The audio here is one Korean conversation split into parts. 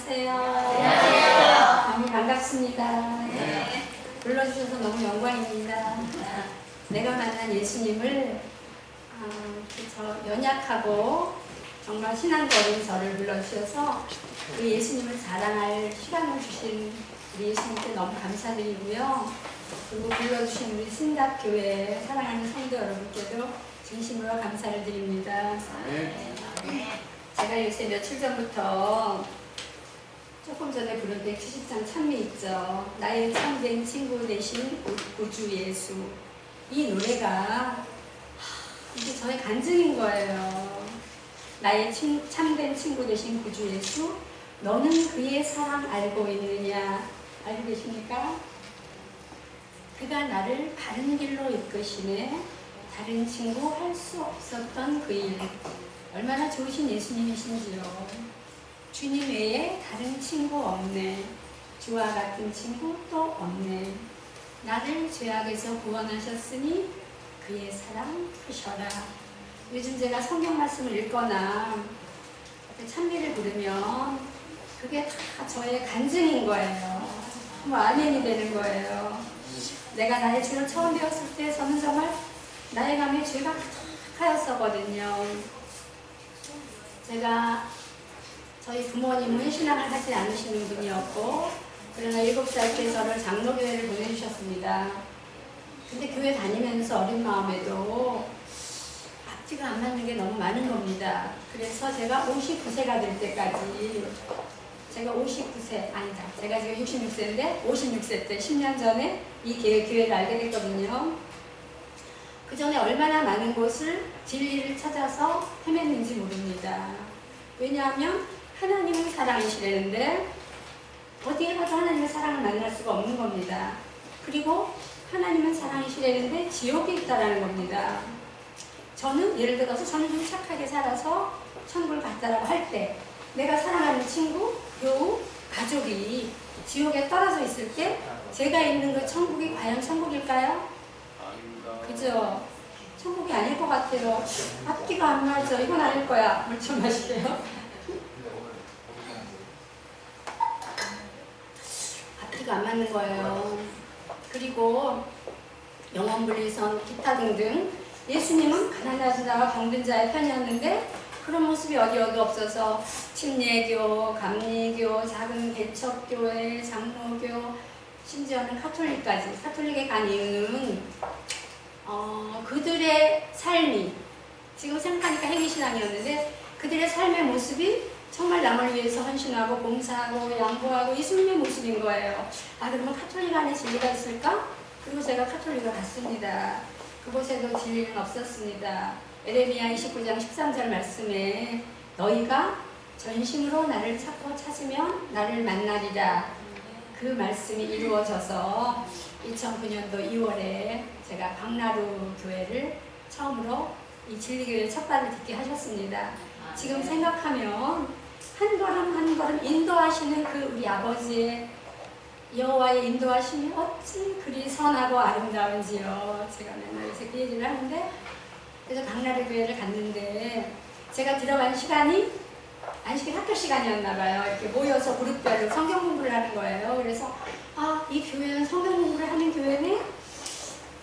안녕하세요. 안녕하세요. 너무 반갑습니다. 네. 불러주셔서 너무 영광입니다. 내가 만난 예수님을 저 연약하고 정말 신앙도 어린 저를 불러주셔서 그 예수님을 자랑할 시간을 주신 우리 예수님께 너무 감사드리고요. 그리고 불러주신 우리 신답교회 사랑하는 성도 여러분께도 진심으로 감사를 드립니다. 제가 요새 며칠 전부터 조금 전에 부른 170장 찬미 있죠. 나의 참된 친구 되신 구주 예수. 이 노래가 이게 저의 간증인 거예요. 나의 참된 친구 되신 구주 예수. 너는 그의 사랑 알고 있느냐? 알고 계십니까? 그가 나를 바른 길로 이끄시네. 다른 친구 할 수 없었던 그 일. 얼마나 좋으신 예수님이신지요. 주님 외에 다른 친구 없네. 주와 같은 친구 또 없네. 나를 죄악에서 구원하셨으니 그의 사랑 크셔라. 요즘 제가 성경 말씀을 읽거나 찬미를 부르면 그게 다 저의 간증인 거예요. 뭐 아멘이 되는 거예요. 내가 나의 주를 처음 배웠을 때 저는 정말 나의 감에 죄가 가득하였었거든요. 제가 저희 부모님은 신앙을 하지 않으시는 분이었고, 그러나 7살 때 저를 장로교회를 보내주셨습니다. 근데 교회 다니면서 어린 마음에도 앞뒤가 안 맞는 게 너무 많은 겁니다. 그래서 제가 59세가 될 때까지, 제가 59세, 아니다. 제가 지금 66세인데 56세 때 10년 전에 이 교회를 알게 됐거든요. 그 전에 얼마나 많은 곳을 진리를 찾아서 헤맸는지 모릅니다. 왜냐하면 하나님은 사랑이시라는데 어디에 가도 하나님의 사랑을 만날 수가 없는 겁니다. 그리고 하나님은 사랑이시라는데 지옥이 있다라는 겁니다. 저는 예를 들어서 저는 좀 착하게 살아서 천국을 갔다라고 할 때 내가 사랑하는 친구, 교우, 가족이 지옥에 떨어져 있을 때 제가 있는 그 천국이 과연 천국일까요? 그죠? 천국이 아닐 것 같아요. 앞뒤가 안 맞아. 이건 아닐 거야. 물 좀 마실게요. 앞뒤가 안 맞는 거예요. 그리고 영혼분리선, 기타 등등 예수님은 가난한 자와 병든 자의 편이었는데 그런 모습이 어디 없어서 침례교, 감리교, 작은 개척교회, 장로교, 심지어는 카톨릭까지. 카톨릭에 간 이유는 그들의 삶이 지금 생각하니까 행위신앙이었는데 그들의 삶의 모습이 정말 남을 위해서 헌신하고 봉사하고 양보하고 예수님의 모습인 거예요. 아, 그러면 카톨릭 안에 진리가 있을까? 그리고 제가 카톨릭을 갔습니다. 그곳에도 진리는 없었습니다. 에레미야 29장 13절 말씀에 너희가 전심으로 나를 찾고 찾으면 나를 만나리라. 그 말씀이 이루어져서 2009년도 2월에 제가 강나루 교회를 처음으로 이 진리교회 첫 발을 딛게 하셨습니다. 지금 생각하면 한 걸음 한 걸음 인도하시는 그 우리 아버지의 여호와의 인도하심이 어찌 그리 선하고 아름다운지요. 제가 맨날 요새 그 얘기를 하는데, 그래서 강나루 교회를 갔는데 제가 들어간 시간이 안식일 학교 시간이었나 봐요. 이렇게 모여서 그룹별로 성경 공부를 하는 거예요. 그래서 아, 이 교회는 성경 공부를 하는 교회네?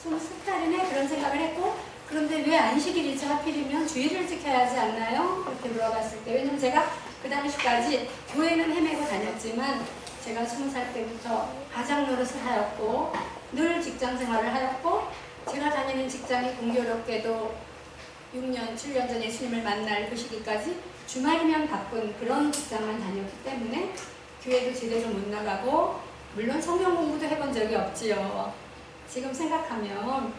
좀 색다르네? 그런 생각을 했고, 그런데 왜 안식일이지? 하필이면 주일을 지켜야 하지 않나요? 이렇게 물어봤을 때, 왜냐면 제가 그 당시까지 교회는 헤매고 다녔지만 제가 20살 때부터 가장 노릇을 하였고 늘 직장 생활을 하였고, 제가 다니는 직장이 공교롭게도 6년, 7년 전 예수님을 만날 그 시기까지 주말이면 바쁜 그런 직장만 다녔기 때문에 교회도 제대로 못 나가고, 물론 성경 공부도 해본 적이 없지요. 지금 생각하면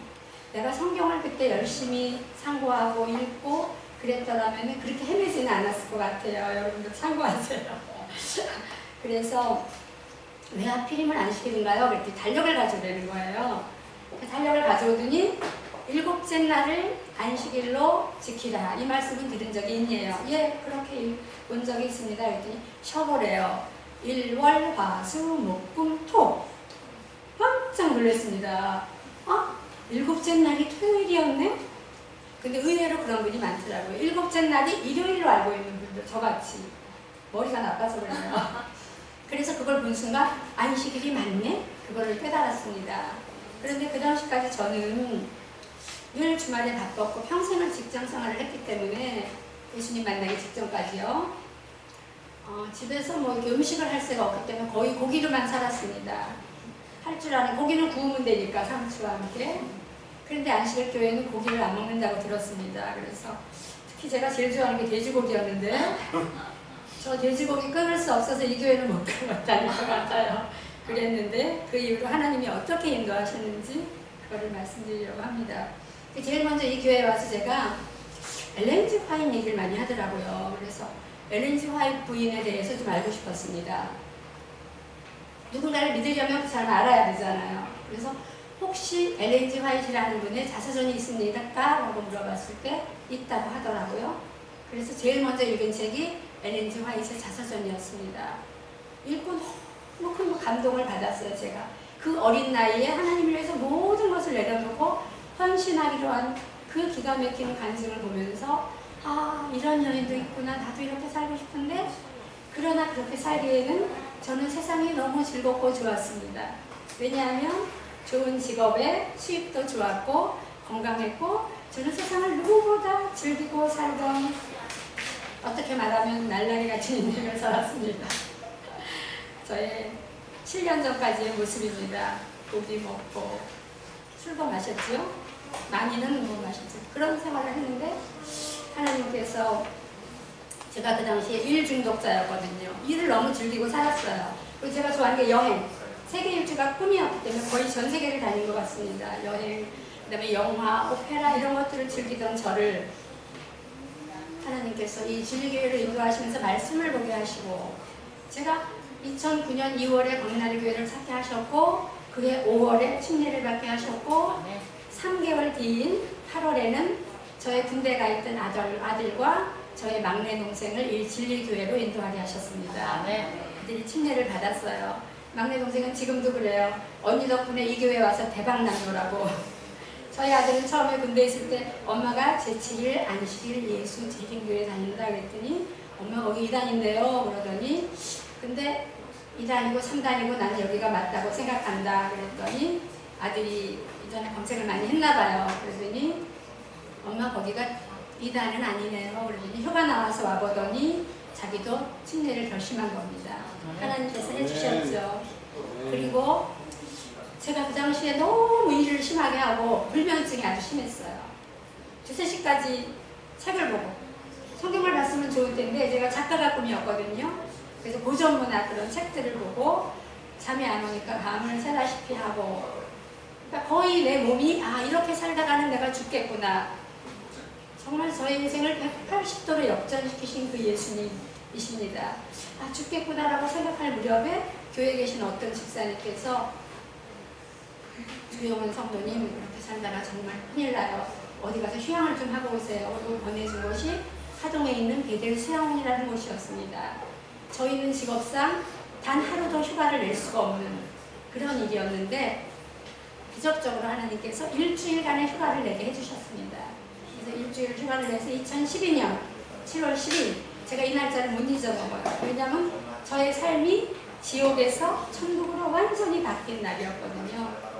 내가 성경을 그때 열심히 상고하고 읽고 그랬더라면 그렇게 헤매지는 않았을 것 같아요. 여러분들 참고하세요. 그래서 왜 하필이면 안식일인가요? 그랬더니 달력을 가져오라는 거예요. 그 달력을 가져오더니 7째 날을 안식일로 지키라. 이 말씀은 들은 적이 있네요. 예, 그렇게 본 적이 있습니다. 그랬더니 쉬어보래요. 일, 월, 화, 수, 목, 금, 토. 깜짝 놀랐습니다. 7째 날이 토요일이었네? 근데 의외로 그런 분이 많더라고요. 7째 날이 일요일로 알고 있는 분들, 저같이. 머리가 나빠서 그래요. 그래서 그걸 본 순간 안식일이 맞네? 그거를 깨달았습니다. 그런데 그 당시까지 저는 늘 주말에 바빴고 평생을 직장 생활을 했기 때문에 예수님 만나기 직전까지요. 집에서 뭐 이렇게 음식을 할 새가 없기 때문에 거의 고기로만 살았습니다. 할 줄 아는 고기는 구우면 되니까 상추와 함께. 그런데 안식일 교회는 고기를 안 먹는다고 들었습니다. 그래서 특히 제가 제일 좋아하는 게 돼지고기였는데 저 돼지고기 끊을 수 없어서 이 교회는 못 들어갔다는 것 같아요. 그랬는데 그 이후로 하나님이 어떻게 인도하셨는지 그거를 말씀드리려고 합니다. 제일 먼저 이 교회에 와서 제가 엘렌 G 화이트 얘기를 많이 하더라고요. 그래서 엘렌 G 화이트 부인에 대해서 좀 알고 싶었습니다. 누군가를 믿으려면 그 사람 알아야 되잖아요. 그래서 혹시 엘렌 G 화이트라는 분의 자서전이 있습니까? 라고 물어봤을 때 있다고 하더라고요. 그래서 제일 먼저 읽은 책이 엘렌 G 화이트의 자서전이었습니다. 읽고 너무 큰 감동을 받았어요. 제가 그 어린 나이에 하나님을 위해서 모든 것을 내려놓고 헌신하기로 한 그 기가 막히는 간증을 보면서 이런 여인도 있구나. 나도 이렇게 살고 싶은데 그러나 그렇게 살기에는 저는 세상이 너무 즐겁고 좋았습니다. 왜냐하면 좋은 직업에 수입도 좋았고 건강했고 저는 세상을 누구보다 즐기고 살던 어떻게 말하면 날라리 같은 인생을 살았습니다. 저의 7년 전까지의 모습입니다. 고기 먹고 술도 마셨죠. 많이는 못 마셨죠. 그런 생활을 했는데 하나님께서 제가 그 당시에 일 중독자였거든요. 일을 너무 즐기고 살았어요. 그리고 제가 좋아하는 게 여행. 세계 일주가 꿈이었기 때문에 거의 전 세계를 다닌 것 같습니다. 여행, 그 다음에 영화, 오페라 이런 것들을 즐기던 저를 하나님께서 이 진리교회를 인도하시면서 말씀을 보게 하시고 제가 2009년 2월에 광나리 교회를 찾게 하셨고 그해 5월에 침례를 받게 하셨고 3개월 뒤인 8월에는 저의 군대 가 있던 아들과 저의 막내 동생을 이 진리교회로 인도하게 하셨습니다. 그들이 침례를 받았어요. 막내 동생은 지금도 그래요. 언니 덕분에 이 교회 와서 대박 나더라고. 저희 아들은 처음에 군대에 있을 때 엄마가 제7일 안식일 예수 재림교회 다닌다 그랬더니 엄마 거기 2단인데요 그러더니 근데 2단이고 3단이고 나는 여기가 맞다고 생각한다 그랬더니 아들이 이전에 검색을 많이 했나봐요. 그러더니 엄마 거기가 2단은 아니네요. 그러더니 휴가 나와서 와보더니 자기도 침례를 결심한 겁니다. 하나님께서 해주셨죠. 그리고 제가 그 당시에 너무 일을 심하게 하고 불면증이 아주 심했어요. 2, 3시까지 책을 보고 성경을 봤으면 좋을 텐데 제가 작가가 꿈이었거든요. 그래서 고전문학 그런 책들을 보고 잠이 안 오니까 밤을 새다시피 하고 그러니까 거의 내 몸이 이렇게 살다가는 내가 죽겠구나. 정말 저의 인생을 180도로 역전시키신 그 예수님이십니다. 죽겠구나라고 생각할 무렵에 교회에 계신 어떤 집사님께서 주영은 성도님 이렇게 살다가 정말 큰일 나요. 어디 가서 휴양을 좀 하고 오세요. 그리고 보내준 곳이 하동에 있는 베델 수양원이라는 곳이었습니다. 저희는 직업상 단 하루도 휴가를 낼 수가 없는 그런 일이었는데 기적적으로 하나님께서 일주일간의 휴가를 내게 해주셨습니다. 그래서 일주일 휴가를 내서 2012년 7월 10일 제가 이 날짜를 못 잊어먹어요. 왜냐하면 저의 삶이 지옥에서 천국으로 완전히 바뀐 날이었거든요.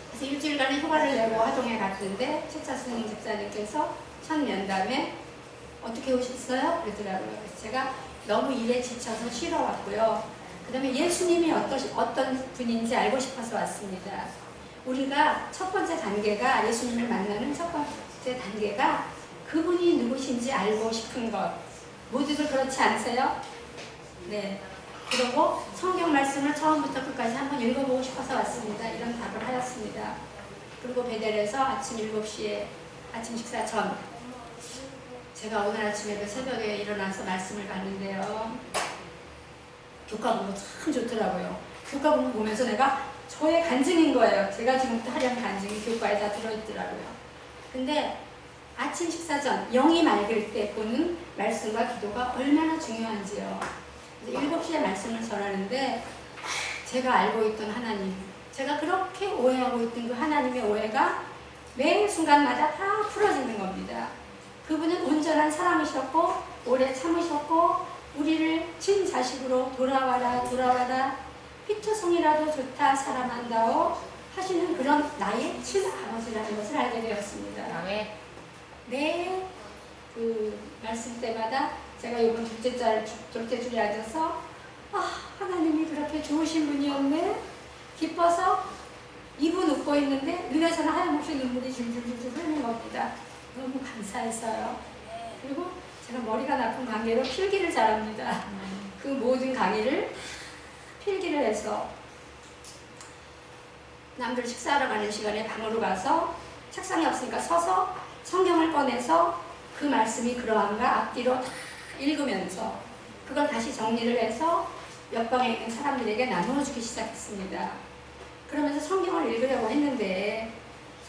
그래서 일주일간의 휴가를 내고 하동에 갔는데 최차순 집사님께서 첫 면담에 어떻게 오셨어요? 그러더라고요. 그래서 제가 너무 일에 지쳐서 쉬러 왔고요. 그 다음에 예수님이 어떤 분인지 알고 싶어서 왔습니다. 우리가 첫 번째 단계가 예수님을 만나는 첫 번째 단계가 그분이 누구신지 알고 싶은 것. 모두들 그렇지 않으세요? 네. 그리고 성경 말씀을 처음부터 끝까지 한번 읽어보고 싶어서 왔습니다. 이런 답을 하였습니다. 그리고 베델에서 아침 7시에 아침 식사 전 제가 오늘 아침에도 새벽에 일어나서 말씀을 봤는데요. 교과본도 참 좋더라고요. 교과본 보면서 내가 저의 간증인 거예요. 제가 지금부터 하려는 간증이 교과에 다 들어있더라고요. 근데 아침 식사 전 영이 맑을 때 보는 말씀과 기도가 얼마나 중요한지요. 7시에 말씀을 전하는데 제가 알고 있던 하나님, 제가 그렇게 오해하고 있던 그 하나님의 오해가 매 순간마다 다 풀어지는 겁니다. 그분은 온전한 사람이셨고 오래 참으셨고 우리를 친자식으로 돌아와라 돌아와라 피투성이라도 좋다 사랑한다오 하시는 그런 나의 친아버지라는 것을 알게 되었습니다. 아멘. 네, 그 말씀 때마다 제가 이번 둘째 줄에 앉아서 하나님이 그렇게 좋으신 분이었네 기뻐서 입은 웃고 있는데 눈에서는 하염없이 눈물이 줄줄줄줄 흐르는 겁니다. 너무 감사했어요. 그리고 제가 머리가 나쁜 관계로 필기를 잘합니다. 그 모든 강의를 필기를 해서 남들 식사하러 가는 시간에 방으로 가서 책상이 없으니까 서서 성경을 꺼내서 그 말씀이 그러한가 앞뒤로 다 읽으면서 그걸 다시 정리를 해서 옆방에 있는 사람들에게 나누어 주기 시작했습니다. 그러면서 성경을 읽으려고 했는데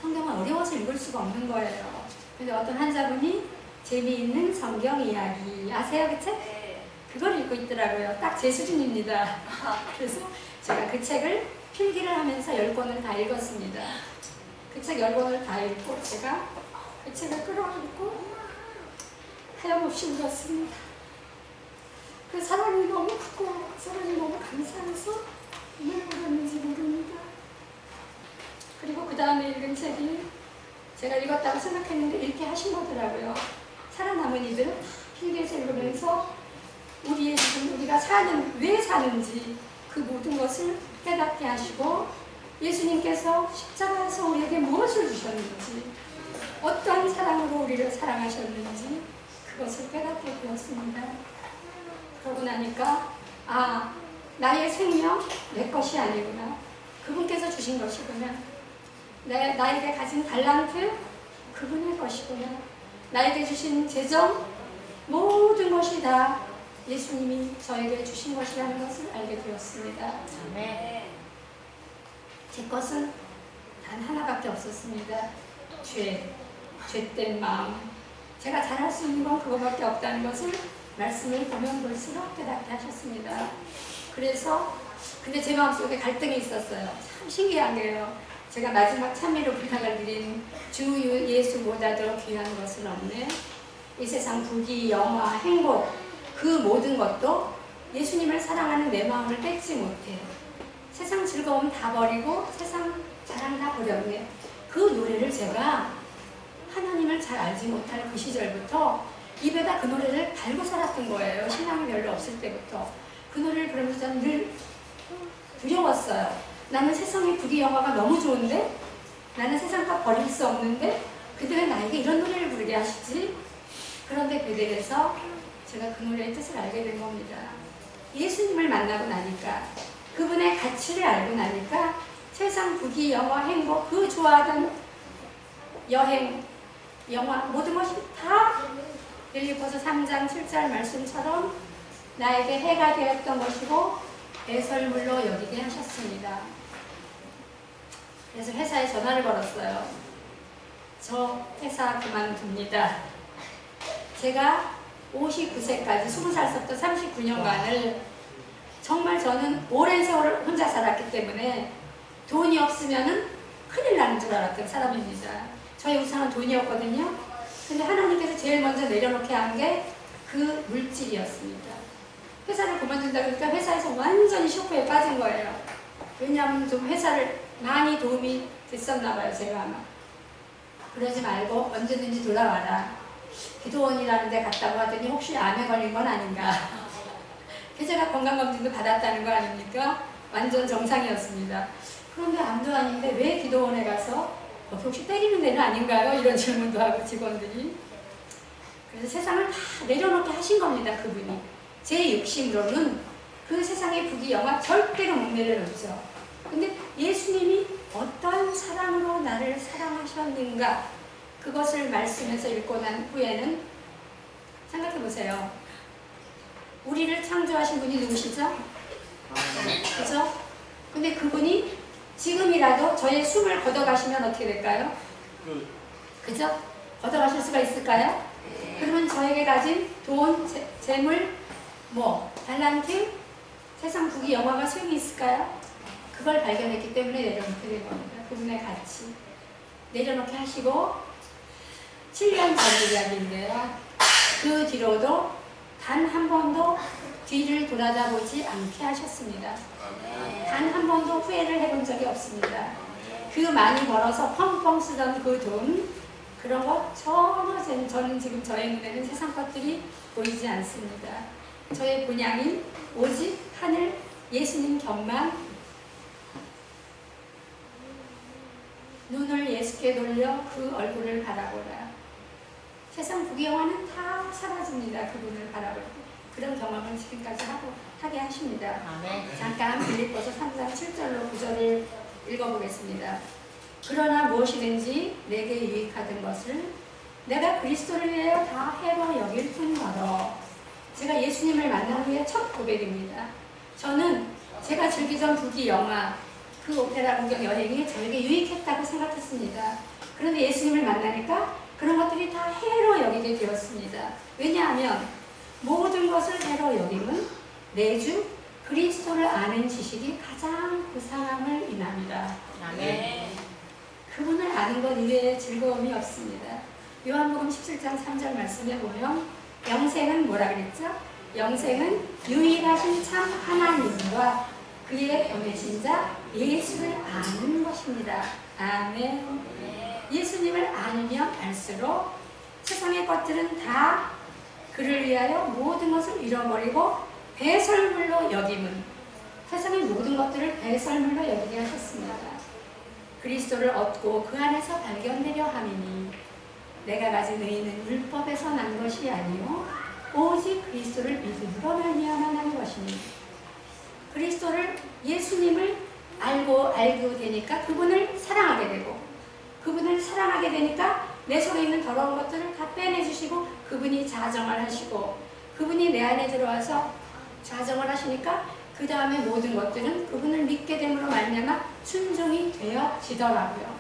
성경은 어려워서 읽을 수가 없는 거예요. 근데 어떤 한자분이 재미있는 성경 이야기 아세요 그 책? 그걸 읽고 있더라고요. 딱 제 수준입니다. 그래서 제가 그 책을 필기를 하면서 10권을 다 읽었습니다. 그 책 10권을 다 읽고 제가 그 책을 끌어안고 하염없이 울었습니다. 그 사랑이 너무 크고 사랑이 너무 감사해서 왜 울었는지 모릅니다. 그리고 그 다음에 읽은 책이 제가 읽었다고 생각했는데 읽게 하신 거더라고요. 살아남은 이들 필기해서 읽으면서 우리의 지금 우리가 왜 사는지 그 모든 것을 깨닫게 하시고 예수님께서 십자가에서 우리에게 무엇을 주셨는지 어떠한 사랑으로 우리를 사랑하셨는지 그것을 깨닫게 되었습니다. 그러고 나니까 나의 생명 내 것이 아니구나. 그분께서 주신 것이구나. 나에게 가진 달란트 그분의 것이구나. 나에게 주신 재정 모든 것이 다 예수님이 저에게 주신 것이라는 것을 알게 되었습니다. 아멘. 제 것은 단 하나밖에 없었습니다. 죄된 마음. 제가 잘할 수 있는 건 그거밖에 없다는 것을 말씀을 보면 볼수록 깨닫게 하셨습니다. 그래서 근데 제 마음속에 갈등이 있었어요. 참 신기한 게요. 제가 마지막 참회로 부탁을 드린 주 예수보다 더 귀한 것은 없네. 이 세상 부귀, 영화, 행복 그 모든 것도 예수님을 사랑하는 내 마음을 뺏지 못해. 세상 즐거움 다 버리고 세상 자랑 다 버렸네. 그 노래를 제가 하나님을 잘 알지 못할 그 시절부터 입에다 그 노래를 달고 살았던 거예요. 신앙이 별로 없을 때부터. 그 노래를 부르면서 저는 늘 두려웠어요. 나는 세상의 부귀 영화가 너무 좋은데 나는 세상 다 버릴 수 없는데 근데 왜 나에게 이런 노래를 부르게 하시지? 그런데 베델에서 제가 그 노래의 뜻을 알게 된 겁니다. 예수님을 만나고 나니까 그분의 가치를 알고 나니까 세상 부귀 영화 행복 그 좋아하던 여행 영화 모든 것이 다 빌립보서 3장 7절 말씀처럼 나에게 해가 되었던 것이고 배설물로 여기게 하셨습니다. 그래서 회사에 전화를 걸었어요. 저 회사 그만둡니다. 제가 59세까지 20살부터 39년간을 정말 저는 오랜 세월을 혼자 살았기 때문에 돈이 없으면 큰일 나는 줄 알았던 사람입니다. 저의 우상은 돈이었거든요. 근데 하나님께서 제일 먼저 내려놓게 한 게 그 물질이었습니다. 회사를 그만둔다 그러니까 회사에서 완전히 쇼크에 빠진 거예요. 왜냐하면 좀 회사를 많이 도움이 됐었나 봐요, 제가 아마. 그러지 말고 언제든지 돌아와라. 기도원이라는 데 갔다고 하더니 혹시 암에 걸린 건 아닌가. 제가 건강검진도 받았다는 거 아닙니까? 완전 정상이었습니다. 그런데 암도 아닌데 왜 기도원에 가서 혹시 때리는 데는 아닌가요? 이런 질문도 하고 직원들이. 그래서 세상을 다 내려놓게 하신 겁니다, 그분이. 제 욕심으로는 그 세상의 부귀 영화 절대로 못 내려놓죠. 근데 예수님이 어떤 사랑으로 나를 사랑하셨는가 그것을 말씀에서 읽고 난 후에는 생각해 보세요. 우리를 창조하신 분이 누구시죠? 그죠? 근데 그분이 지금이라도 저의 숨을 걷어가시면 어떻게 될까요? 그죠? 걷어가실 수가 있을까요? 그러면 저에게 가진 돈, 재물, 달란트, 세상 부귀 영화가 소용이 있을까요? 그걸 발견했기 때문에 내려놓게 된 겁니다. 그분의 가치. 내려놓게 하시고 7년 전 이야기인데요. 그 뒤로도 단 한 번도 뒤를 돌아다보지 않게 하셨습니다. 단 한 번도 후회를 해본 적이 없습니다. 그 많이 벌어서 펑펑 쓰던 그 돈, 그런 거 전혀 저는 지금 저의 눈에는 세상 것들이 보이지 않습니다. 저의 본향인 오직 하늘 예수님 곁만 눈을 예수께 돌려 그 얼굴을 바라보라. 세상 부귀영화는 다 사라집니다. 그분을 바라볼 때. 그런 경험을 지금까지 하게 하십니다. 잠깐 빌립보서 3장 7절로 9절을 읽어보겠습니다. 그러나 무엇이든지 내게 유익하던 것을 내가 그리스도를 위하여 다 해로 여길 뿐더러. 제가 예수님을 만난 후에 첫 고백입니다. 저는 제가 즐기던 부귀영화, 그 오페라 구경 여행이 저에게 유익했다고 생각했습니다. 그런데 예수님을 만나니까 그런 것들이 다 해로 여기게 되었습니다. 왜냐하면 모든 것을 해로 여김은 내 주 그리스도를 아는 지식이 가장 고상함을 인합니다. 그분을 아는 것 이외에 즐거움이 없습니다. 요한복음 17장 3절 말씀에 보면 영생은 뭐라 그랬죠? 영생은 유일하신 참 하나님과 그의 보내신 자 예수를 아는 것입니다. 아멘. 예수님을 알면 알수록 세상의 것들은 다 그를 위하여 모든 것을 잃어버리고 배설물로 여김은 세상의 모든 것들을 배설물로 여기게 하셨습니다. 그리스도를 얻고 그 안에서 발견되려 함이니 내가 가진 의인은 율법에서 난 것이 아니요 오직 그리스도를 믿음으로 말미암아 난 것이니 그리스도를 예수님을 알게 되니까 그분을 사랑하게 되고 그분을 사랑하게 되니까 내 속에 있는 더러운 것들을 다 빼내주시고 그분이 자정을 하시고 그분이 내 안에 들어와서 자정을 하시니까 그 다음에 모든 것들은 그분을 믿게 됨으로 말미암아 순종이 되어지더라고요.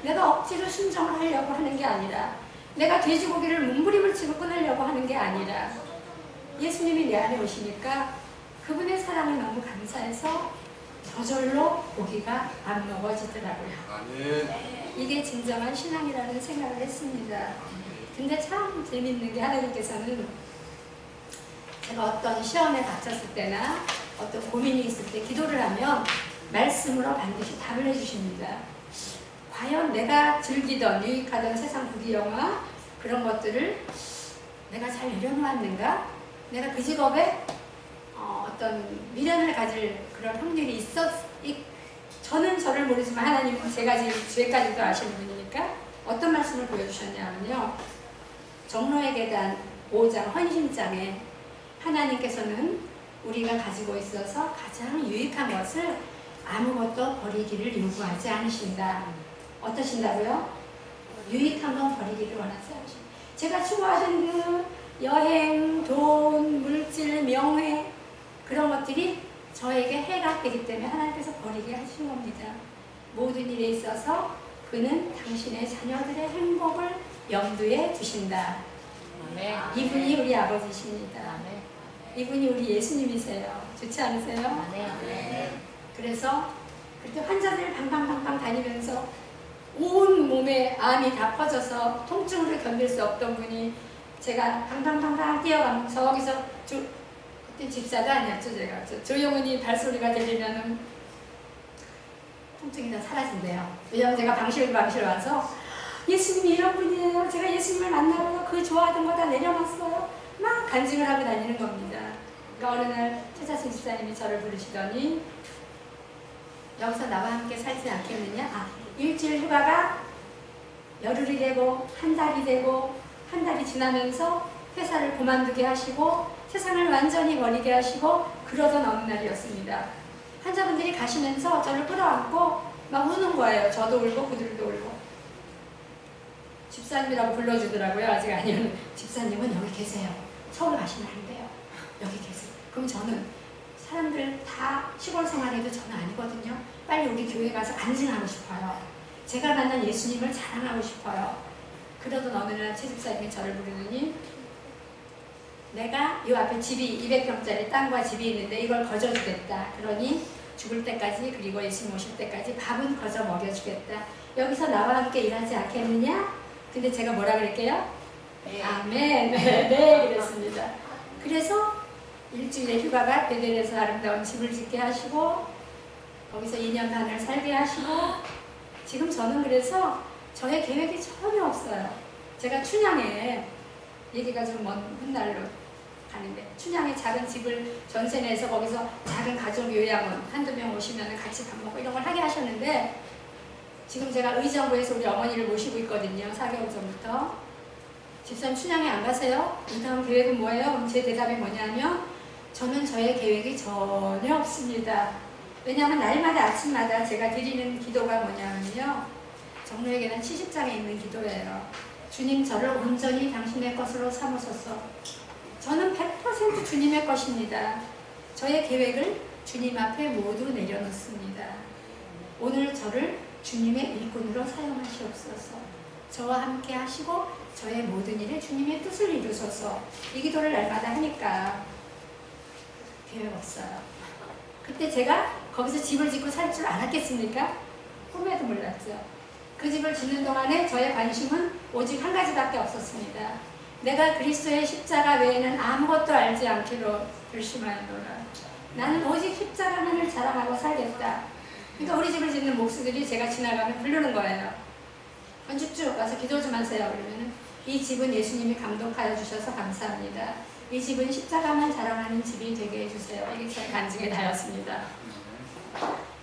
내가 억지로 순종을 하려고 하는 게 아니라 내가 돼지고기를 몸부림을 치고 끊으려고 하는 게 아니라 예수님이 내 안에 오시니까 그분의 사랑이 너무 감사해서 저절로 고기가 안 먹어지더라고요. 이게 진정한 신앙이라는 생각을 했습니다. 근데 참 재밌는 게 하나님께서는 제가 어떤 시험에 닥쳤을 때나 어떤 고민이 있을 때 기도를 하면 말씀으로 반드시 답을 해주십니다. 과연 내가 즐기던 유익하던 세상 부귀영화 그런 것들을 내가 잘 내려놓았는가? 내가 그 직업에 어떤 미련을 가질 그런 확률이 저는 저를 모르지만 하나님은 죄까지도 아시는 분이니까 어떤 말씀을 보여주셨냐면요. 종로의 계단 5장 헌신장에 하나님께서는 우리가 가지고 있어서 가장 유익한 것을 아무것도 버리기를 요구하지 않으신다. 어떠신다고요? 유익한 건 버리기를 원하지 않으신다. 제가 추구하던 그 여행, 돈, 물질, 명예 그런 것들이 저에게 해가 되기 때문에 하나님께서 버리게 하신 겁니다. 모든 일에 있어서 그는 당신의 자녀들의 행복을 염두에 두신다. 이분이 우리 아버지십니다. 이분이 우리 예수님이세요. 좋지 않으세요? 그래서 그때 환자들 방방방방 다니면서 온 몸에 암이 다 퍼져서 통증으로 견딜 수 없던 분이 제가 방방방방 뛰어가면 저기서 그때 집사가 아니었죠. 제가 조영은이 발소리가 들리면은 통증이 다 사라진대요. 왜냐면 제가 방실 와서 예수님이 이런 분이에요. 제가 예수님을 만나고 그 좋아하던 거 다 내려놨어요. 막 간증을 하고 다니는 겁니다. 그러니까 어느 날 최자순 집사님이 저를 부르시더니 여기서 나와 함께 살지 않겠느냐? 일주일 휴가가 열흘이 되고 한 달이 되고 한 달이 지나면서 회사를 그만두게 하시고 세상을 완전히 버리게 하시고 그러던 어느 날이었습니다. 환자분들이 가시면서 저를 끌어안고 막 우는 거예요. 저도 울고 그들도 울고. 집사님이라고 불러주더라고요. 아직 아니면 집사님은 여기 계세요. 서울 가시면 안 돼요. 여기 계세요. 그럼 저는 사람들 다 시골 생활해도 저는 아니거든요. 빨리 우리 교회 가서 간증하고 싶어요. 제가 만난 예수님을 자랑하고 싶어요. 그러던 어느 날 최 집사님이 저를 부르더니 내가 이 앞에 집이 200평짜리 땅과 집이 있는데 이걸 거저주겠다. 그러니 죽을 때까지 그리고 예수님 오실 때까지 밥은 거저 먹여주겠다. 여기서 나와 함께 일하지 않겠느냐? 근데 제가 뭐라 그럴게요? 아멘. 네, 그랬습니다. 그래서 일주일에 휴가가 베델에서 아름다운 집을 짓게 하시고 거기서 2년 반을 살게 하시고 지금 저는 그래서 저의 계획이 전혀 없어요. 제가 춘향에 얘기가 좀 먼 훗날로 가는데 춘향에 작은 집을 전세 내서 거기서 작은 가족 요양원 한두 명 오시면 같이 밥 먹고 이런 걸 하게 하셨는데 지금 제가 의정부에서 우리 어머니를 모시고 있거든요. 4개월 전부터. 집사님 춘향에 안 가세요? 이 다음 계획은 뭐예요? 제 대답이 뭐냐면 저는 저의 계획이 전혀 없습니다. 왜냐하면 날마다 아침마다 제가 드리는 기도가 뭐냐면요. 정로에게는 70장에 있는 기도예요. 주님 저를 온전히 당신의 것으로 삼으소서. 저는 100% 주님의 것입니다. 저의 계획을 주님 앞에 모두 내려놓습니다. 오늘 저를 주님의 일꾼으로 사용하시옵소서. 저와 함께 하시고 저의 모든 일에 주님의 뜻을 이루소서. 이 기도를 날마다 하니까 계획 없어요. 그때 제가 거기서 집을 짓고 살 줄 알았겠습니까? 꿈에도 몰랐죠. 그 집을 짓는 동안에 저의 관심은 오직 한 가지밖에 없었습니다. 내가 그리스도의 십자가 외에는 아무것도 알지 않기로 결심하였노라. 나는 오직 십자가만을 자랑하고 살겠다. 그러니까 우리 집을 짓는 목수들이 제가 지나가면 부르는 거예요. 쭉쭉 와서 기도 좀 하세요. 그러면은 이 집은 예수님이 감독하여 주셔서 감사합니다. 이 집은 십자가만 자랑하는 집이 되게 해주세요. 이게 저의 간증의 다였습니다.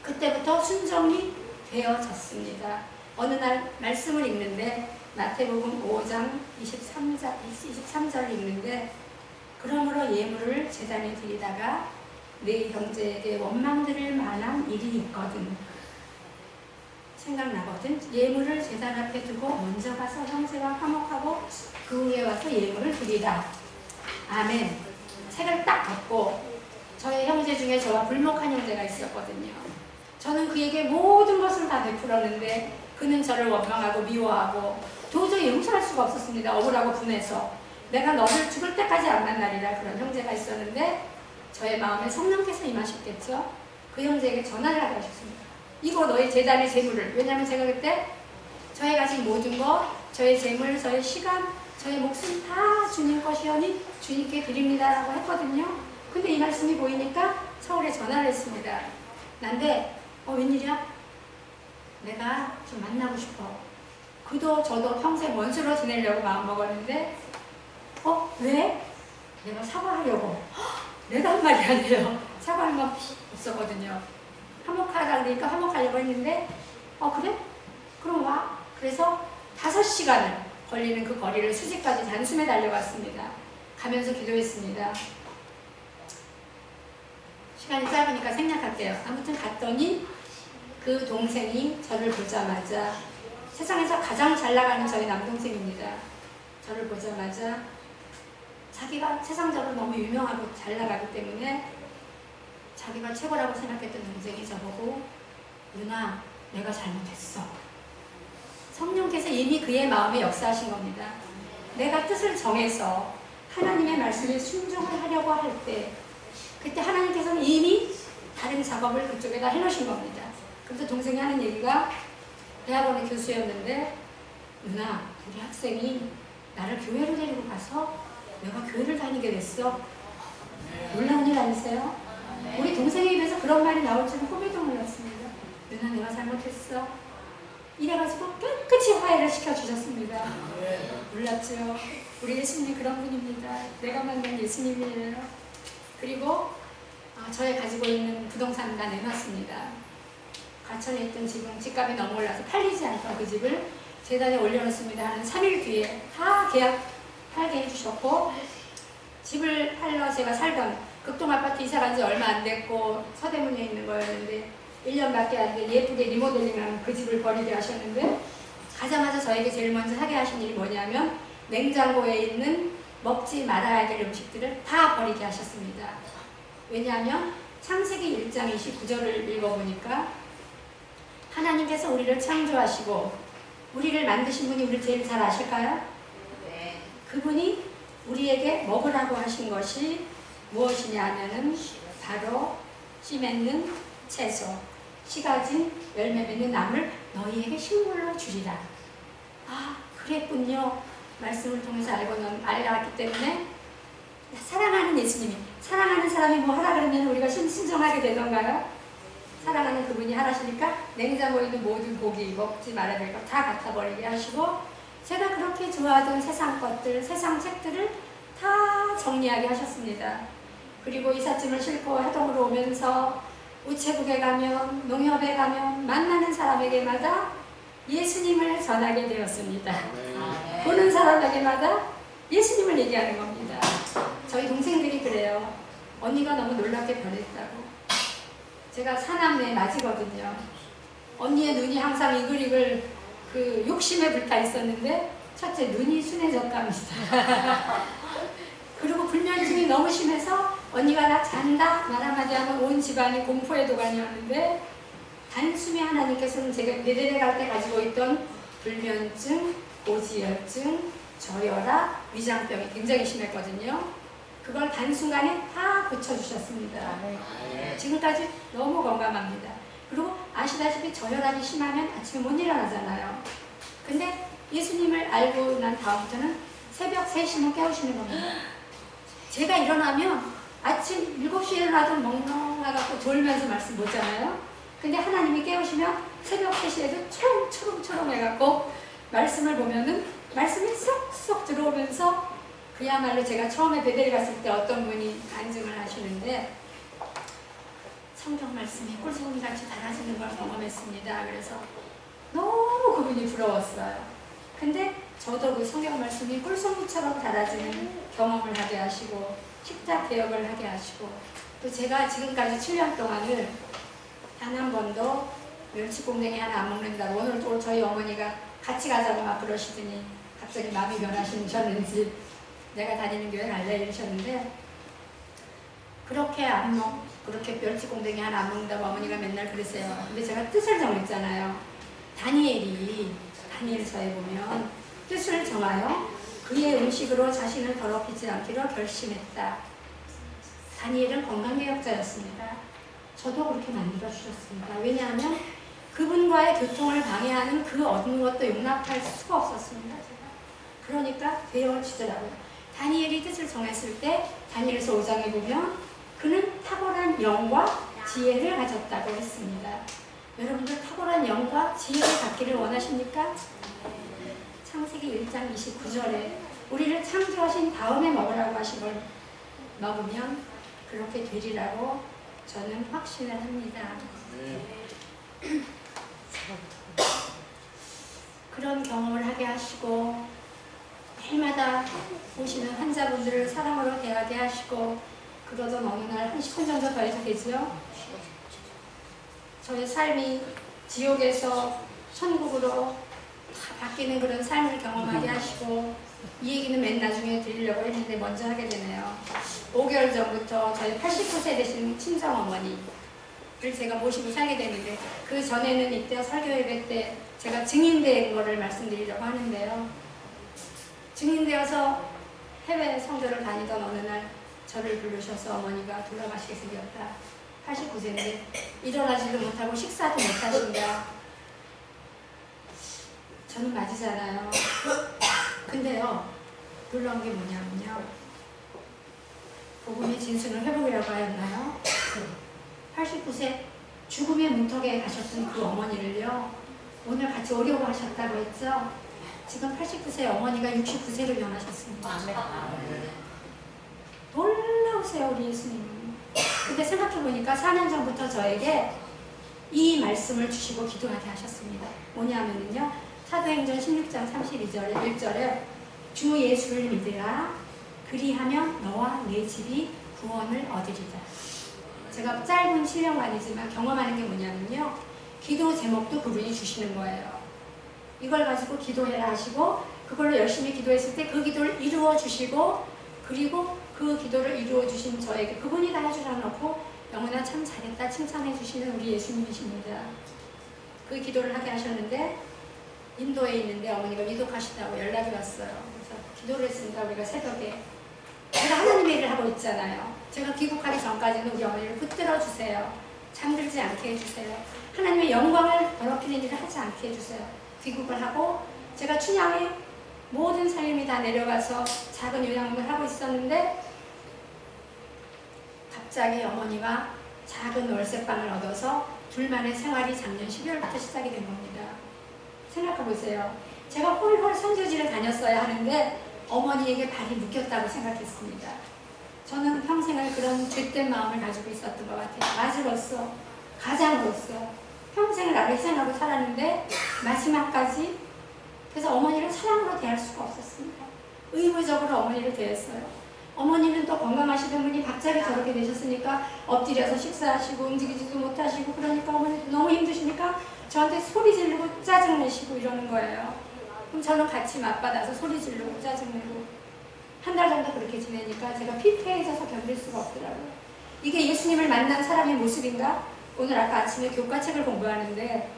그때부터 순종이 되어졌습니다. 어느 날 말씀을 읽는데 마태복음 5장 23절 읽는데 그러므로 예물을 제단에 드리다가 내 형제에게 원망드릴 만한 일이 있거든. 생각나거든. 예물을 제단 앞에 두고 먼저 가서 형제와 화목하고 그 후에 와서 예물을 드리라. 아멘. 책을 딱 덮고 저의 형제 중에 저와 불목한 형제가 있었거든요. 저는 그에게 모든 것을 다 베풀었는데 그는 저를 원망하고 미워하고 도저히 용서할 수가 없었습니다. 억울하고 분해서 내가 너를 죽을 때까지 안 만나리라. 그런 형제가 있었는데 저의 마음에 성령께서 임하셨겠죠. 그 형제에게 전화를 하게 하셨습니다. 이거 너의 제단의 재물을. 왜냐하면 제가 그때 저의 가진 모든 것, 저의 재물, 저의 시간, 저의 목숨 다 주님 것이오니 주님께 드립니다라고 했거든요. 근데 이 말씀이 보이니까 서울에 전화를 했습니다. 난데 웬일이야? 내가 좀 만나고 싶어. 그도 저도 평생 원수로 지내려고 마음먹었는데 왜? 내가 사과하려고. 내가 한 말이 아니에요. 사과할 말 없었거든요. 화목하다 그러니까 화목하려고 했는데 그래? 그럼 와. 그래서 5시간을 걸리는 그 거리를 수지까지 단숨에 달려갔습니다. 가면서 기도했습니다. 시간이 짧으니까 생략할게요. 아무튼 갔더니 그 동생이 저를 보자마자 세상에서 가장 잘 나가는 저희 남동생입니다. 저를 보자마자 자기가 세상적으로 너무 유명하고 잘 나가기 때문에 자기가 최고라고 생각했던 동생이 저보고 누나 내가 잘못했어. 성령께서 이미 그의 마음에 역사하신 겁니다. 내가 뜻을 정해서 하나님의 말씀에 순종을 하려고 할 때 그때 하나님께서는 이미 다른 작업을 그쪽에다 해놓으신 겁니다. 그래서 동생이 하는 얘기가 대학원의 교수였는데 누나 우리 학생이 나를 교회로 데리고 가서 내가 교회를 다니게 됐어. 놀라운 일 아니세요? 우리 동생에 입에서 그런 말이 나올 줄은 꿈에도 몰랐습니다. 누나 내가 잘못했어. 이래가지고 깨끗이 화해를 시켜주셨습니다. 몰랐죠? 우리 예수님이 그런 분입니다. 내가 만난 예수님이에요. 그리고 저의 가지고 있는 부동산을 다 내놨습니다. 과천에 있던 집은 집값이 너무 올라서 팔리지 않던 그 집을 재단에 올려놓습니다. 한 3일 뒤에 다 계약 팔게 해주셨고 집을 팔러 제가 살던 극동아파트 이사간 지 얼마 안 됐고 서대문에 있는 거였는데 1년밖에 안 돼 예쁘게 리모델링한 그 집을 버리게 하셨는데 가자마자 저에게 제일 먼저 하게 하신 일이 뭐냐면 냉장고에 있는 먹지 말아야 될 음식들을 다 버리게 하셨습니다. 왜냐하면 창세기 1장 29절을 읽어보니까 하나님께서 우리를 창조하시고 우리를 만드신 분이 우리를 제일 잘 아실까요? 네. 그분이 우리에게 먹으라고 하신 것이 무엇이냐 하면은 바로 씨 맺는 채소, 씨 가진 열매 맺는 나물 너희에게 식물로 주리라. 그랬군요. 말씀을 통해서 알았기 때문에 사랑하는 예수님이, 사랑하는 사람이 뭐 하라 그러면 우리가 순종하게 되던가요? 사랑하는 그분이 하라시니까 냉장고에 있는 모든 고기 먹지 말아야 될 거 다 갖다 버리게 하시고, 제가 그렇게 좋아하던 세상 것들, 세상 책들을 다 정리하게 하셨습니다. 그리고 이삿짐을 싣고 해동으로 오면서 우체국에 가면, 농협에 가면 만나는 사람에게마다 예수님을 전하게 되었습니다. 보는 사람에게마다 예수님을 얘기하는 겁니다. 저희 동생들이 그래요. 언니가 너무 놀랍게 변했다고. 제가 사남매 맞이거든요. 언니의 눈이 항상 이글이글 그 욕심에 불타 있었는데 첫째 눈이 순해졌답니다. 그리고 불면증이 너무 심해서 언니가 나 잔다 말 한마디 하면 온 집안이 공포의 도가니였는데, 단숨에 하나님께서는 제가 내려갈 때 가지고 있던 불면증, 고지혈증, 저혈압, 위장병이 굉장히 심했거든요. 그걸 단순간에 다 고쳐주셨습니다. 지금까지 너무 건강합니다. 그리고 아시다시피 저혈압이 심하면 아침에 못 일어나잖아요. 근데 예수님을 알고 난 다음부터는 새벽 3시면 깨우시는 겁니다. 제가 일어나면 아침 7시에 일어나도 멍멍해갖고 졸면서 말씀 못잖아요. 근데 하나님이 깨우시면 새벽 3시에도 초롱초롱 해갖고 말씀을 보면은 말씀이 쏙쏙 들어오면서, 그야말로 제가 처음에 베델 갔을 때 어떤 분이 간증을 하시는데 성경 말씀이 꿀송이같이 달아지는 걸 경험했습니다. 그래서 너무 그분이 부러웠어요. 근데 저도 그 성경 말씀이 꿀송이처럼 달아지는 경험을 하게 하시고 식탁 개혁을 하게 하시고, 또 제가 지금까지 7년 동안을 단 한 번도 멸치공댕이 하나 안 먹는다고, 오늘 또 저희 어머니가 같이 가자고 막 그러시더니 갑자기 마음이 변하시는지 내가 다니는 교회 갈래 이러셨는데, 그렇게 멸치공댕이 하나 안 먹는다고 어머니가 맨날 그러세요. 근데 제가 뜻을 정했잖아요. 다니엘서에 보면 뜻을 정하여 그의 음식으로 자신을 더럽히지 않기로 결심했다. 다니엘은 건강개혁자였습니다. 저도 그렇게 만들어주셨습니다. 왜냐하면 그분과의 교통을 방해하는 그 어느 것도 용납할 수가 없었습니다. 제가. 그러니까 개혁을 치더라고요. 다니엘이 뜻을 정했을 때 다니엘서 5장에 보면 그는 탁월한 영과 지혜를 가졌다고 했습니다. 여러분들 탁월한 영과 지혜를 갖기를 원하십니까? 창세기 1장 29절에 우리를 창조하신 다음에 먹으라고 하신 걸 먹으면 그렇게 되리라고 저는 확신을 합니다. 그런 경험을 하게 하시고 매일마다 오시는 환자분들을 사랑으로 대하게 하시고, 그러던 어느 날 10분 정도 더 해도 되죠? 저의 삶이 지옥에서 천국으로 다 바뀌는 그런 삶을 경험하게 하시고, 이 얘기는 맨 나중에 드리려고 했는데 먼저 하게 되네요. 5개월 전부터 저희 89세 되신 친정어머니를 제가 모시고 살게 됐는데, 그 전에는 이때 설교 예배 때 제가 증인된 거를 말씀드리려고 하는데요. 증인되어서 해외 성교를 다니던 어느 날 저를 부르셔서 어머니가 돌아가시게 생겼다. 89세인데 일어나지도 못하고 식사도 못하신다. 저는 맞으잖아요. 근데요, 놀라운 게 뭐냐면요, 복음의 진순을 회복이라고 하였나요? 89세 죽음의 문턱에 가셨던 그 어머니를요, 오늘 같이 오려고 하셨다고 했죠? 지금 89세 어머니가 69세로 변하셨습니다. 놀라우세요, 우리 예수님. 근데 생각해보니까 4년 전부터 저에게 이 말씀을 주시고 기도하게 하셨습니다. 뭐냐면요, 사도행전 16장 32절에 1절에 주 예수를 믿으라, 그리하면 너와 내 집이 구원을 얻으리라. 제가 짧은 신령관이지만 경험하는 게 뭐냐면요, 기도 제목도 그분이 주시는 거예요. 이걸 가지고 기도해라 하시고, 그걸로 열심히 기도했을 때 그 기도를 이루어 주시고, 그리고 그 기도를 이루어 주신 저에게 그분이 다 해주셔 놓고 영훈아 참 잘했다 칭찬해 주시는 우리 예수님이십니다. 그 기도를 하게 하셨는데, 인도에 있는데 어머니가 위독하시다고 연락이 왔어요. 그래서 기도를 했습니다. 우리가 새벽에. 제가 하나님의 일을 하고 있잖아요. 제가 귀국하기 전까지는 우리 어머니를 붙들어 주세요. 잠들지 않게 해주세요. 하나님의 영광을 더럽히는 일을 하지 않게 해주세요. 귀국을 하고 제가 춘향에 모든 살림이 다 내려가서 작은 요양원을 하고 있었는데, 갑자기 어머니가 작은 월세방을 얻어서 둘만의 생활이 작년 12월부터 시작이 된 겁니다. 생각해 보세요. 제가 홀홀 선교지를 다녔어야 하는데 어머니에게 발이 묶였다고 생각했습니다. 저는 평생을 그런 죄된 마음을 가지고 있었던 것 같아요. 아주로서, 가장으로서 평생을 나를 희생하고 살았는데 마지막까지 그래서 어머니를 사랑으로 대할 수가 없었습니다. 의무적으로 어머니를 대했어요. 어머니는 또 건강하시던 분이 갑자기 저렇게 되셨으니까 엎드려서 식사하시고 움직이지도 못하시고 그러니까 어머니도 너무 힘드시니까 저한테 소리 지르고 짜증내시고 이러는 거예요. 그럼 저는 같이 맞받아서 소리 지르고 짜증내고 한 달 정도 그렇게 지내니까 제가 피폐해져서 견딜 수가 없더라고요. 이게 예수님을 만난 사람의 모습인가? 오늘 아까 아침에 교과책을 공부하는데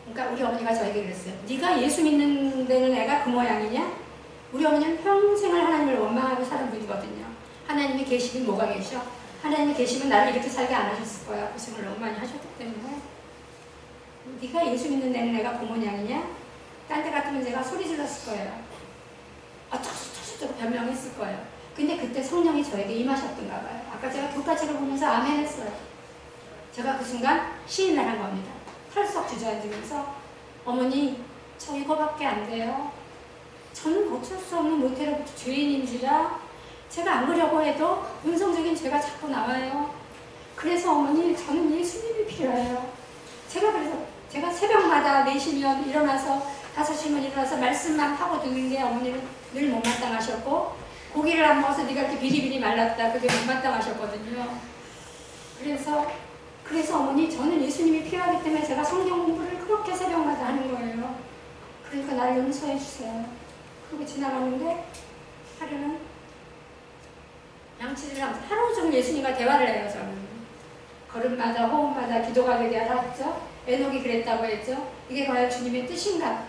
그러니까 우리 어머니가 저에게 그랬어요. 네가 예수 믿는 데는 애가 그 모양이냐? 우리 어머니는 평생을 하나님을 원망하고 사는 분이거든요. 하나님이 계시긴 뭐가 계셔? 하나님이 계시면 나를 이렇게 살게 안 하셨을 거야. 고생을 너무 많이 하셨기 때문에. 네가 예수 믿는 데는 애가 그 모양이냐? 딴 데 같으면 제가 소리 질렀을 거예요. 터져서 변명했을 거예요. 근데 그때 성령이 저에게 임하셨던가 봐요. 아까 제가 교과책을 보면서 아멘 했어요. 제가 그 순간 시인을 한 겁니다. 털썩 주저앉으면서 어머니 저 이거밖에 안 돼요. 저는 어쩔 수 없는 모태로부터 죄인인지라 제가 안 그려고 해도 음성적인 죄가 자꾸 나와요. 그래서 어머니 저는 예수님이 필요해요. 제가 새벽마다 4시면 일어나서 5시면 일어나서 말씀만 하고 듣는 게 어머니는 늘 못마땅하셨고 고기를 안 먹어서 네가 이렇게 비리비리 말랐다 그게 못마땅하셨거든요. 그래서 어머니 저는 예수님이 필요하기 때문에 제가 성경 공부를 그렇게 새벽마다 하는 거예요. 그러니까 나를 용서해 주세요. 그러고 지나가는데 하루는 양치질을 하면서 하루 종일 예수님과 대화를 해요. 저는 걸음마다 호흡마다 기도가 되게 하죠. 에녹이 그랬다고 했죠. 이게 과연 주님의 뜻인가?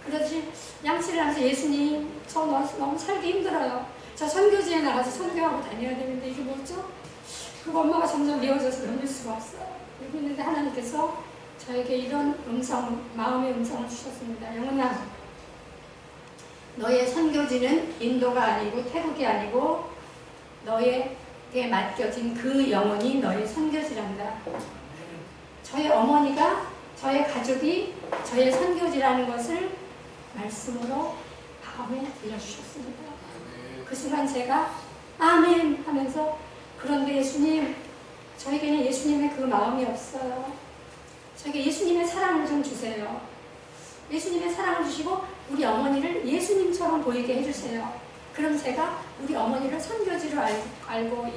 그러지 양치를 하면서 예수님 저 너무 살기 힘들어요. 저 선교지에 나가서 선교하고 다녀야 되는데 이게 뭐죠? 그 엄마가 점점 미워져서 넘길 수가 없어요. 그러고 있는데 하나님께서 저에게 이런 마음의 음성을 주셨습니다. 영혼아, 너의 선교지는 인도가 아니고 태국이 아니고 너에게 맡겨진 그 영혼이 너의 선교지란다. 저의 어머니가 저의 가족이 저의 선교지라는 것을 말씀으로 마음에 들려주셨습니다. 그 순간 제가 아멘 하면서 그런데 예수님 저에게는 예수님의 그 마음이 없어요. 저에게 예수님의 사랑을 좀 주세요. 예수님의 사랑을 주시고 우리 어머니를 예수님처럼 보이게 해주세요. 그럼 제가 우리 어머니를 선교지로 알고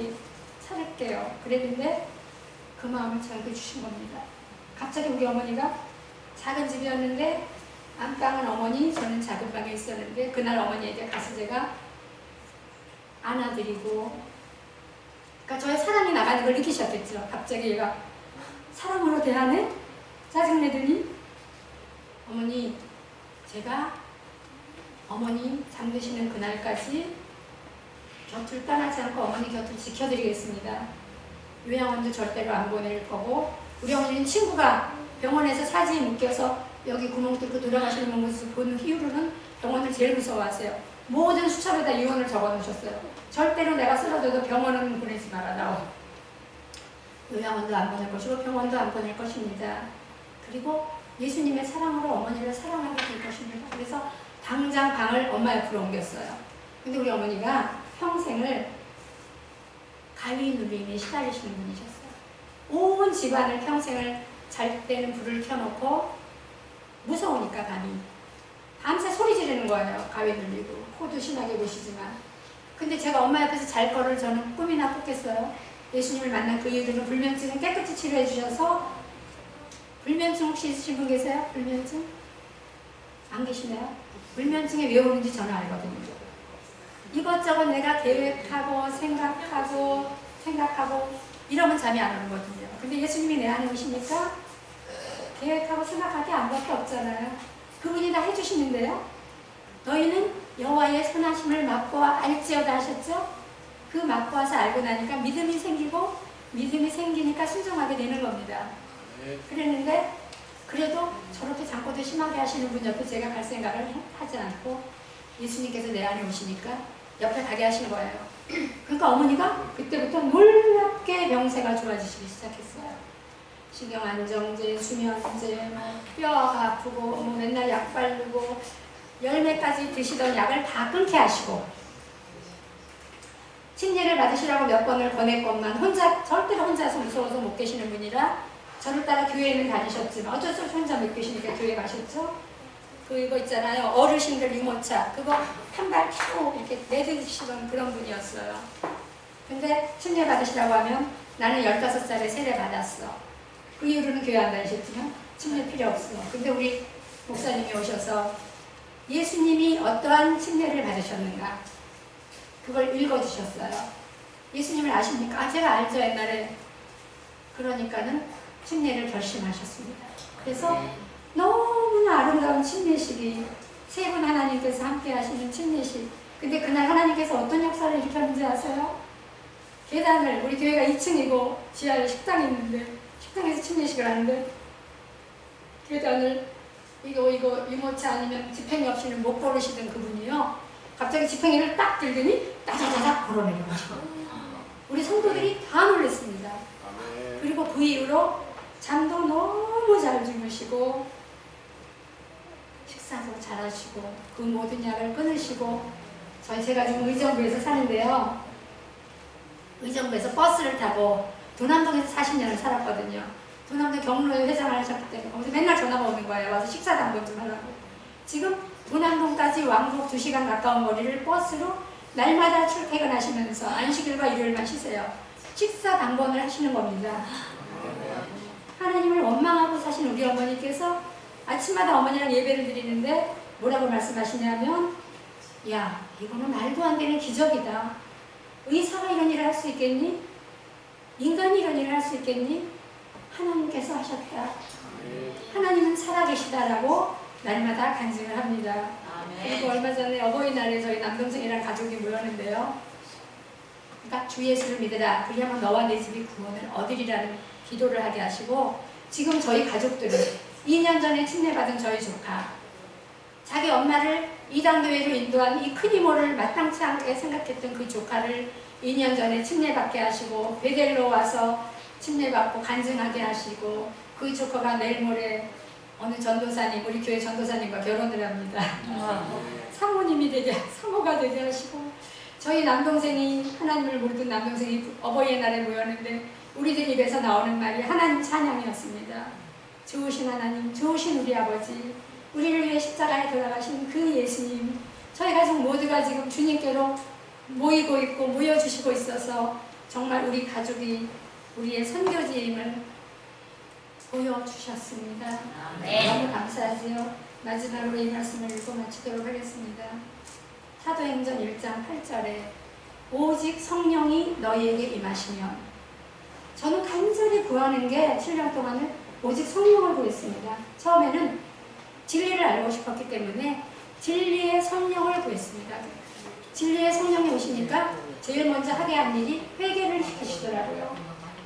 살을게요. 그랬는데 그 마음을 저에게 주신 겁니다. 갑자기 우리 어머니가 작은 집이었는데 안방은 어머니, 저는 작은 방에 있었는데 그날 어머니에게 가서 제가 안아드리고 그러니까 저의 사랑이 나가는 걸 느끼셨겠죠. 갑자기 얘가 사랑으로 대하네? 짜증내더니 어머니 제가 어머니 잠드시는 그날까지 곁을 떠나지 않고 어머니 곁을 지켜드리겠습니다. 요양원도 절대로 안 보낼 거고 우리 어머니는 친구가 병원에서 사지에 묶여서 여기 구멍 뚫고 돌아가시는 모습을 보는 이후로는 병원을 제일 무서워하세요. 모든 수첩에다 유언을 적어놓으셨어요. 절대로 내가 쓰러져도 병원은 보내지 말아라. 요양원도 안 보낼 것이고 병원도 안 보낼 것입니다. 그리고 예수님의 사랑으로 어머니를 사랑하게 될 것입니다. 그래서 당장 방을 엄마 옆으로 옮겼어요. 근데 우리 어머니가 평생을 가위 눌림에 시달리시는 분이셨어요. 온 집안을 평생을 잘 때는 불을 켜놓고 무서우니까 밤새 소리 지르는 거예요. 가위 눌리고 코도 심하게 보시지만 근데 제가 엄마 옆에서 잘 거를 저는 꿈이나 꿨겠어요. 예수님을 만난 그 이후로는 불면증을 깨끗이 치료해 주셔서 불면증 혹시 있으신 분 계세요? 불면증? 안 계시나요? 불면증이 왜 오는지 저는 알거든요. 이것저것 내가 계획하고 생각하고 이러면 잠이 안 오거든요. 근데 예수님이 내 안에 오시니까 계획하고 생각할 게 아무것도 없잖아요. 그분이 다 해주시는데요. 너희는 여호와의 선하심을 맛보아 알지어다 하셨죠? 그 맛보아서 알고 나니까 믿음이 생기고 믿음이 생기니까 순종하게 되는 겁니다. 그랬는데 그래도 저렇게 잠꼬대 심하게 하시는 분 옆에 제가 갈 생각을 하지 않고 예수님께서 내 안에 오시니까 옆에 가게 하신 거예요. 그러니까 어머니가 그때부터 놀랍게 병세가 좋아지시기 시작했어요. 신경 안정제, 수면제, 뭐 뼈가 아프고 뭐 맨날 약 바르고 열매까지 드시던 약을 다 끊게 하시고 침례를 받으시라고 몇 번을 권했건만 절대로 혼자서 무서워서 못 계시는 분이라 저를 따라 교회에는 다니셨지만 어쩔 수 없이 혼자 못 계시니까 교회 가셨죠. 그거 있잖아요. 어르신들 유모차 그거 한 발 펴고 이렇게 내드시던 그런 분이었어요. 근데 침례 받으시라고 하면 나는 15살에 세례 받았어. 그 이후로는 교회 안 다니셨지만 침례 필요 없어. 근데 우리 목사님이 오셔서 예수님이 어떠한 침례를 받으셨는가 그걸 읽어주셨어요. 예수님을 아십니까? 아, 제가 알죠 옛날에. 그러니까는 침례를 결심하셨습니다. 그래서 너무나 아름다운 침례식이 세 분 하나님께서 함께 하시는 침례식. 근데 그날 하나님께서 어떤 역사를 일으켰는지 아세요? 계단을, 우리 교회가 2층이고 지하에 식당이 있는데 식당에서 침례식을 하는데 계단을 이거 유모차 아니면 지팽이 없이는 못 걸으시던 그분이요. 갑자기 지팽이를 딱 들더니 따자자작 걸어내려가시고 우리 성도들이 다 놀랐습니다. 그리고 그 이후로 잠도 너무 잘 주무시고 식사도 잘하시고 그 모든 약을 끊으시고 제가 지금 의정부에서 사는데요. 의정부에서 버스를 타고 도남동에서 40년을 살았거든요. 도남동 경로에 회장을 하셨기 때문에 거기서 맨날 전화가 오는 거예요. 와서 식사 당번 좀 하라고. 지금 도남동까지 왕복 2시간 가까운 거리를 버스로 날마다 출퇴근하시면서 안식일과 일요일만 쉬세요. 식사 당번을 하시는 겁니다. 하나님을 원망하고 사신 우리 어머니께서 아침마다 어머니랑 예배를 드리는데 뭐라고 말씀하시냐면 야, 이거는 말도 안 되는 기적이다. 의사가 이런 일을 할 수 있겠니? 인간이 이런 일을 할 수 있겠니? 하나님께서 하셨다. 하나님은 살아계시다라고 날마다 간증을 합니다. 그리고 얼마 전에 어버이날에 저희 남동생이랑 가족이 모였는데요. 그러니까 주 예수를 믿으라. 그리하면 너와 내 집이 구원을 얻으리라는 기도를 하게 하시고 지금 저희 가족들은 2년 전에 침례받은 저희 조카 자기 엄마를 이단교회로 인도한 이 큰 이모를 마땅치 않게 생각했던 그 조카를 2년 전에 침례받게 하시고 베델로 와서 침례받고 간증하게 하시고 그 조카가 내일 모레 어느 전도사님, 우리 교회 전도사님과 결혼을 합니다. 사모님이 되게, 사모가 되게 하시고 저희 남동생이 하나님을 모르던 남동생이 어버이의 날에 모였는데 우리들 입에서 나오는 말이 하나님 찬양이었습니다. 좋으신 하나님, 좋으신 우리 아버지, 우리를 위해 십자가에 돌아가신 그 예수님, 저희 가족 모두가 지금 주님께로 모이고 있고 모여주시고 있어서 정말 우리 가족이 우리의 선교지임을 보여주셨습니다. 너무 감사하지요. 마지막으로 이 말씀을 읽고 마치도록 하겠습니다. 사도행전 1장 8절에 오직 성령이 너희에게 임하시면 저는 간절히 구하는 게 7년 동안은 오직 성령을 구했습니다. 처음에는 진리를 알고 싶었기 때문에 진리의 성령을 구했습니다. 진리의 성령이 오시니까 제일 먼저 하게 한 일이 회개를 시키시더라고요.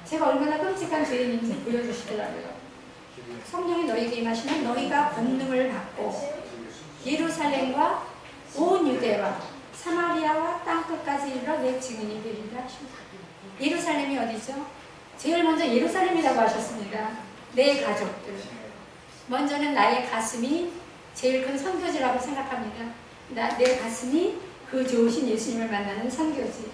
제가 얼마나 끔찍한 죄인인지 보여주시더라고요. 성령이 너희에게 임하시면 너희가 권능을 받고 예루살렘과 온 유대와 사마리아와 땅끝까지 이르러 내 증인이 되리라 하십니다. 예루살렘이 어디죠? 제일 먼저 예루살렘이라고 하셨습니다. 내 가족들. 먼저는 나의 가슴이 제일 큰 선교지라고 생각합니다. 내 가슴이 그 좋으신 예수님을 만나는 선교지.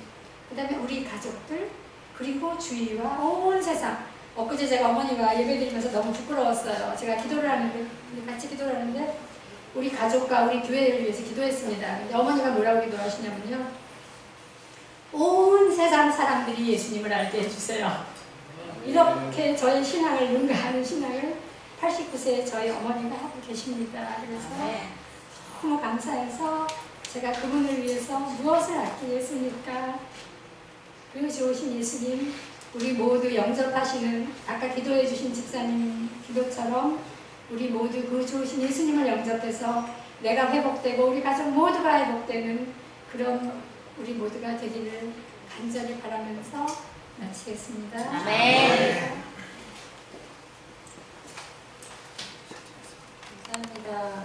그 다음에 우리 가족들, 그리고 주위와 온 세상. 엊그제 제가 어머니가 예배드리면서 너무 부끄러웠어요. 제가 기도를 하는데, 같이 기도를 하는데 우리 가족과 우리 교회를 위해서 기도했습니다. 근데 어머니가 뭐라고 기도하시냐면요. 온 세상 사람들이 예수님을 알게 해주세요. 이렇게 저희 신앙을 능가하는 신앙을 89세의 저희 어머니가 하고 계십니다. 그래서 너무 감사해서 제가 그분을 위해서 무엇을 아끼겠습니까? 그 좋으신 예수님, 우리 모두 영접하시는 아까 기도해 주신 집사님 기도처럼 우리 모두 그 좋으신 예수님을 영접해서 내가 회복되고 우리 가족 모두가 회복되는 그런 우리 모두가 되기를 간절히 바라면서 마치겠습니다. 아멘. 감사합니다.